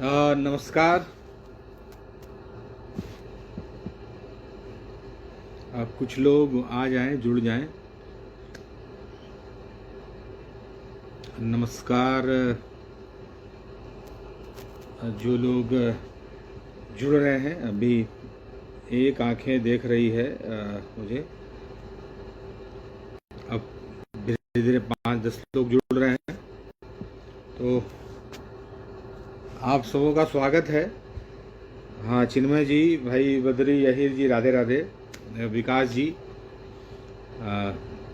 नमस्कार। कुछ लोग आ जाएं, जुड़ जाएं। नमस्कार। जो लोग जुड़ रहे हैं, अभी एक आंखें देख रही है मुझे। अब धीरे धीरे 5-10 लोग जुड़ रहे हैं, तो आप सबों का स्वागत है। हाँ, चिन्मय जी, भाई बद्री, यहीर जी, राधे राधे। विकास जी,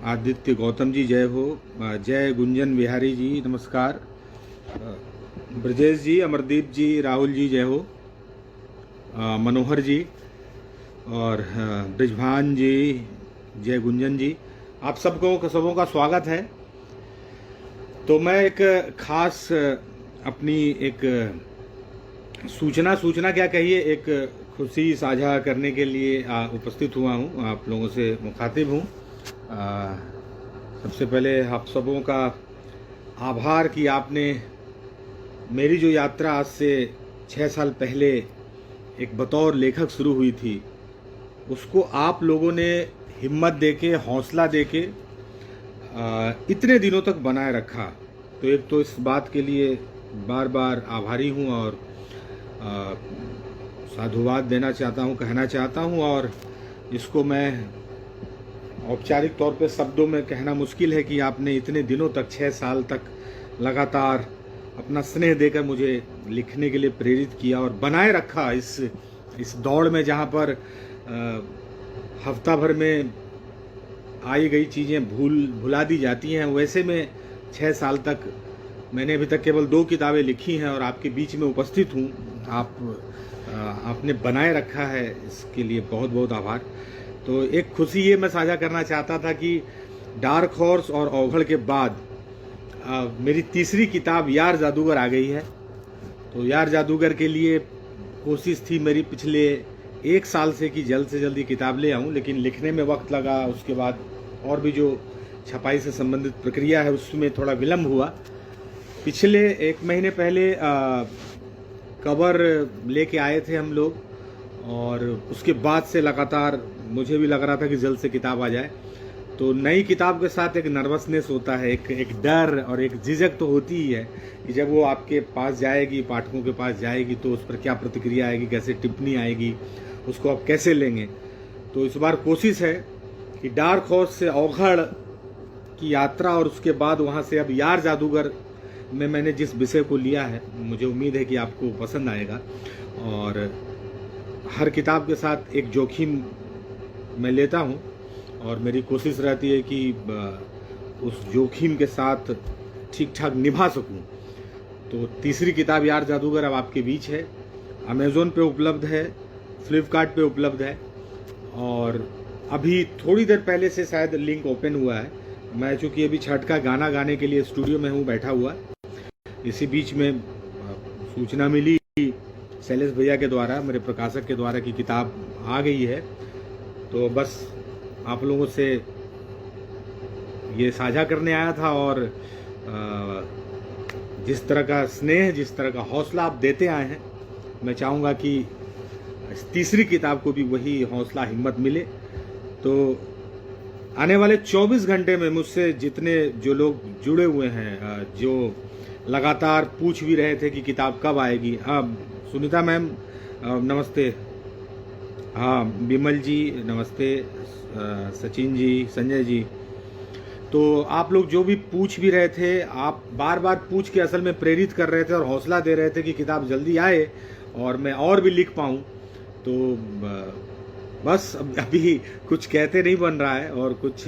आदित्य गौतम जी, जय हो। जय गुंजन बिहारी जी, नमस्कार। ब्रजेश जी, अमरदीप जी, राहुल जी, जय हो। मनोहर जी और ब्रिजभान जी, जय गुंजन जी, आप सबों का स्वागत है। तो मैं एक खास अपनी एक सूचना क्या कहिए, एक खुशी साझा करने के लिए उपस्थित हुआ हूँ, आप लोगों से मुखातिब हूँ। सबसे पहले आप सबों का आभार कि आपने मेरी जो यात्रा आज से 6 साल पहले एक बतौर लेखक शुरू हुई थी, उसको आप लोगों ने हिम्मत देके, हौसला देके इतने दिनों तक बनाए रखा। तो एक तो इस बात के लिए बार बार आभारी हूँ और साधुवाद देना चाहता हूँ, कहना चाहता हूँ। और इसको मैं औपचारिक तौर पे शब्दों में कहना मुश्किल है कि आपने इतने दिनों तक, 6 साल तक लगातार अपना स्नेह देकर मुझे लिखने के लिए प्रेरित किया और बनाए रखा इस दौड़ में, जहाँ पर हफ्ता भर में आई गई चीज़ें भुला दी जाती हैं। वैसे में 6 साल तक मैंने अभी तक केवल 2 किताबें लिखी हैं और आपके बीच में उपस्थित हूँ। आपने बनाए रखा है, इसके लिए बहुत बहुत आभार। तो एक खुशी ये मैं साझा करना चाहता था कि डार्क हॉर्स और औघड़ के बाद मेरी तीसरी किताब यार जादूगर आ गई है। तो यार जादूगर के लिए कोशिश थी मेरी पिछले 1 साल से कि जल्द से जल्द किताब ले आऊँ, लेकिन लिखने में वक्त लगा। उसके बाद और भी जो छपाई से संबंधित प्रक्रिया है उसमें थोड़ा विलम्ब हुआ। पिछले 1 महीने पहले कवर लेके आए थे हम लोग, और उसके बाद से लगातार मुझे भी लग रहा था कि जल्द से किताब आ जाए। तो नई किताब के साथ एक नर्वसनेस होता है, एक डर और एक झिझक तो होती ही है कि जब वो आपके पास जाएगी, पाठकों के पास जाएगी, तो उस पर क्या प्रतिक्रिया आएगी, कैसे टिप्पणी आएगी, उसको आप कैसे लेंगे। तो इस बार कोशिश है कि डार्क हॉर्स से औघड़ की यात्रा और उसके बाद वहाँ से अब यार जादूगर में मैंने जिस विषय को लिया है, मुझे उम्मीद है कि आपको पसंद आएगा। और हर किताब के साथ एक जोखिम मैं लेता हूँ और मेरी कोशिश रहती है कि उस जोखिम के साथ ठीक ठाक निभा सकूँ। तो तीसरी किताब यार जादूगर अब आपके बीच है, अमेज़ॉन पे उपलब्ध है, फ्लिपकार्ट पे उपलब्ध है, और अभी थोड़ी देर पहले से शायद लिंक ओपन हुआ है। मैं चूँकि अभी छठ का गाना गाने के लिए स्टूडियो में हूँ बैठा हुआ, इसी बीच में सूचना मिली शैलेश भैया के द्वारा, मेरे प्रकाशक के द्वारा, कि किताब आ गई है। तो बस आप लोगों से ये साझा करने आया था। और जिस तरह का स्नेह, जिस तरह का हौसला आप देते आए हैं, मैं चाहूँगा कि इस तीसरी किताब को भी वही हौसला, हिम्मत मिले। तो आने वाले 24 घंटे में मुझसे जितने जो लोग जुड़े हुए हैं, जो लगातार पूछ भी रहे थे कि किताब कब आएगी। हाँ सुनीता मैम, नमस्ते। हाँ बिमल जी, नमस्ते। सचिन जी, संजय जी, तो आप लोग जो भी पूछ भी रहे थे, आप बार बार पूछ के असल में प्रेरित कर रहे थे और हौसला दे रहे थे कि किताब जल्दी आए और मैं और भी लिख पाऊँ। तो बस अभी कुछ कहते नहीं बन रहा है, और कुछ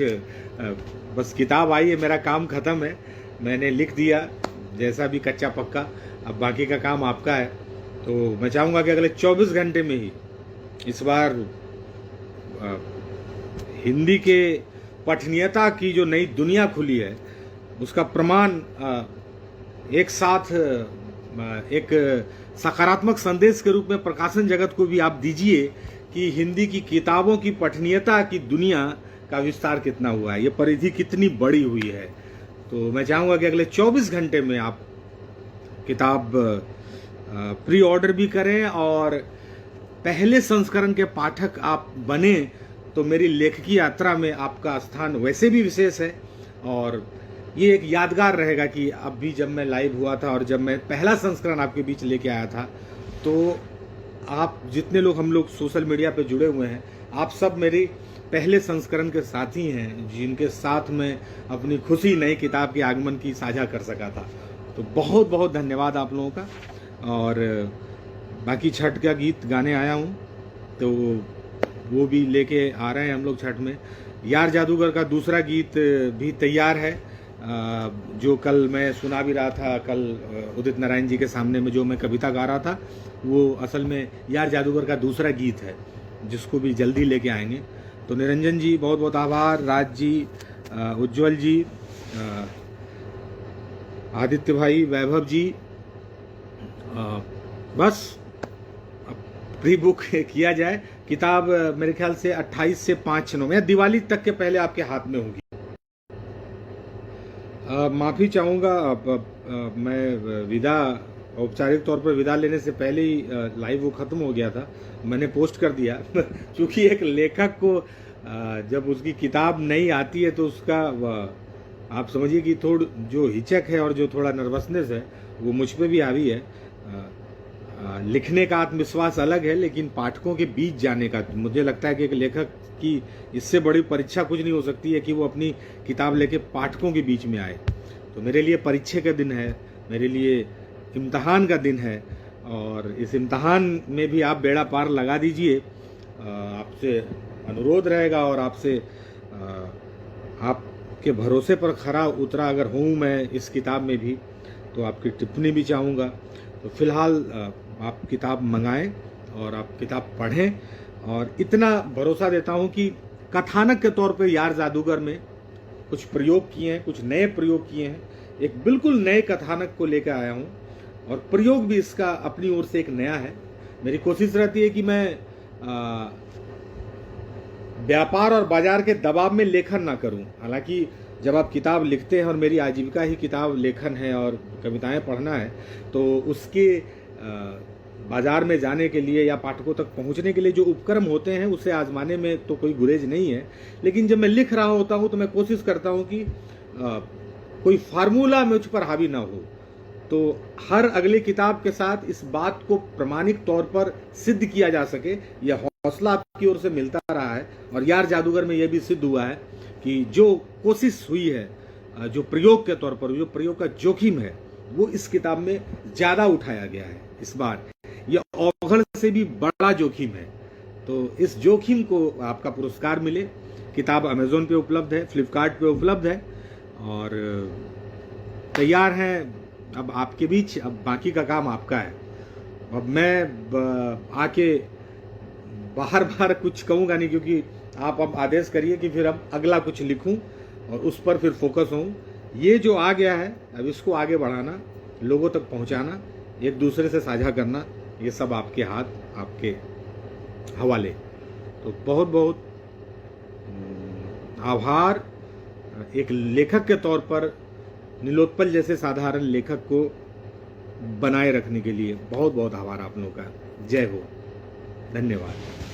बस किताब आई है, मेरा काम ख़त्म है, मैंने लिख दिया जैसा भी कच्चा पक्का। अब बाकी का काम आपका है। तो मैं चाहूँगा कि अगले 24 घंटे में ही इस बार हिंदी के पठनीयता की जो नई दुनिया खुली है, उसका प्रमाण एक साथ एक सकारात्मक संदेश के रूप में प्रकाशन जगत को भी आप दीजिए कि हिंदी की किताबों की पठनीयता की दुनिया का विस्तार कितना हुआ है, ये परिधि कितनी बड़ी हुई है। तो मैं चाहूँगा कि अगले 24 घंटे में आप किताब प्री ऑर्डर भी करें और पहले संस्करण के पाठक आप बने तो मेरी लेखकी यात्रा में आपका स्थान वैसे भी विशेष है। और ये एक यादगार रहेगा कि अब भी जब मैं लाइव हुआ था और जब मैं पहला संस्करण आपके बीच लेके आया था, तो आप जितने लोग हम लोग सोशल मीडिया पे जुड़े हुए हैं, आप सब मेरी पहले संस्करण के साथी हैं, जिनके साथ मैं अपनी खुशी नई किताब के आगमन की साझा कर सका था। तो बहुत बहुत धन्यवाद आप लोगों का। और बाकी छठ का गीत गाने आया हूँ, तो वो भी लेके आ रहे हैं हम लोग छठ में। यार जादूगर का दूसरा गीत भी तैयार है, जो कल मैं सुना भी रहा था। कल उदित नारायण जी के सामने में जो मैं कविता गा रहा था, वो असल में यार जादूगर का दूसरा गीत है, जिसको भी जल्दी लेके आएंगे। तो निरंजन जी बहुत बहुत आभार, राज जी, उज्जवल जी, आदित्य भाई, वैभव जी। बस प्री बुक किया जाए। किताब मेरे ख्याल से 28 से 5 में दिवाली तक के पहले आपके हाथ में होगी। माफ़ी चाहूँगा, मैं विदा औपचारिक तौर पर विदा लेने से पहले ही लाइव वो ख़त्म हो गया था, मैंने पोस्ट कर दिया। क्योंकि एक लेखक को जब उसकी किताब नहीं आती है तो उसका आप समझिए कि थोड़ा जो हिचक है और जो थोड़ा नर्वसनेस है वो मुझ पे भी हावी है। लिखने का आत्मविश्वास अलग है, लेकिन पाठकों के बीच जाने का मुझे लगता है कि एक लेखक की इससे बड़ी परीक्षा कुछ नहीं हो सकती है कि वो अपनी किताब लेके पाठकों के बीच में आए। तो मेरे लिए परीक्षा का दिन है, मेरे लिए इम्तहान का दिन है, और इस इम्तहान में भी आप बेड़ा पार लगा दीजिए। आपसे अनुरोध रहेगा और आपसे आपके भरोसे पर खरा उतरा अगर हूँ मैं इस किताब में भी, तो आपकी टिप्पणी भी चाहूँगा। तो फिलहाल आप किताब मंगाएं और आप किताब पढ़ें, और इतना भरोसा देता हूं कि कथानक के तौर पे यार जादूगर में कुछ प्रयोग किए हैं, कुछ नए प्रयोग किए हैं। एक बिल्कुल नए कथानक को लेकर आया हूं, और प्रयोग भी इसका अपनी ओर से एक नया है। मेरी कोशिश रहती है कि मैं व्यापार और बाजार के दबाव में लेखन ना करूं। हालांकि जब आप किताब लिखते हैं, और मेरी आजीविका ही किताब लेखन है और कविताएं पढ़ना है, तो उसके बाजार में जाने के लिए या पाठकों तक पहुंचने के लिए जो उपक्रम होते हैं उसे आजमाने में तो कोई गुरेज नहीं है। लेकिन जब मैं लिख रहा होता हूं तो मैं कोशिश करता हूं कि कोई फार्मूला मुझ पर हावी ना हो। तो हर अगली किताब के साथ इस बात को प्रमाणिक तौर पर सिद्ध किया जा सके, यह हौसला आपकी ओर से मिलता रहा है। और यार जादूगर में यह भी सिद्ध हुआ है कि जो कोशिश हुई है, जो प्रयोग के तौर पर, जो प्रयोग का जोखिम है, वो इस किताब में ज्यादा उठाया गया है। इस बार यह औघड़ से भी बड़ा जोखिम है, तो इस जोखिम को आपका पुरस्कार मिले। किताब अमेज़न पे उपलब्ध है, फ्लिपकार्ट पे उपलब्ध है, और तैयार है अब आपके बीच। अब बाकी का काम आपका है। अब मैं आके बार बार कुछ कहूँगा नहीं, क्योंकि आप अब आदेश करिए कि फिर अब अगला कुछ लिखूं और उस पर फिर फोकस हूँ। ये जो आ गया है, अब इसको आगे बढ़ाना, लोगों तक पहुँचाना, एक दूसरे से साझा करना, ये सब आपके हाथ, आपके हवाले। तो बहुत बहुत आभार एक लेखक के तौर पर नीलोत्पल जैसे साधारण लेखक को बनाए रखने के लिए। बहुत बहुत आभार आप लोगों का। जय हो, धन्यवाद।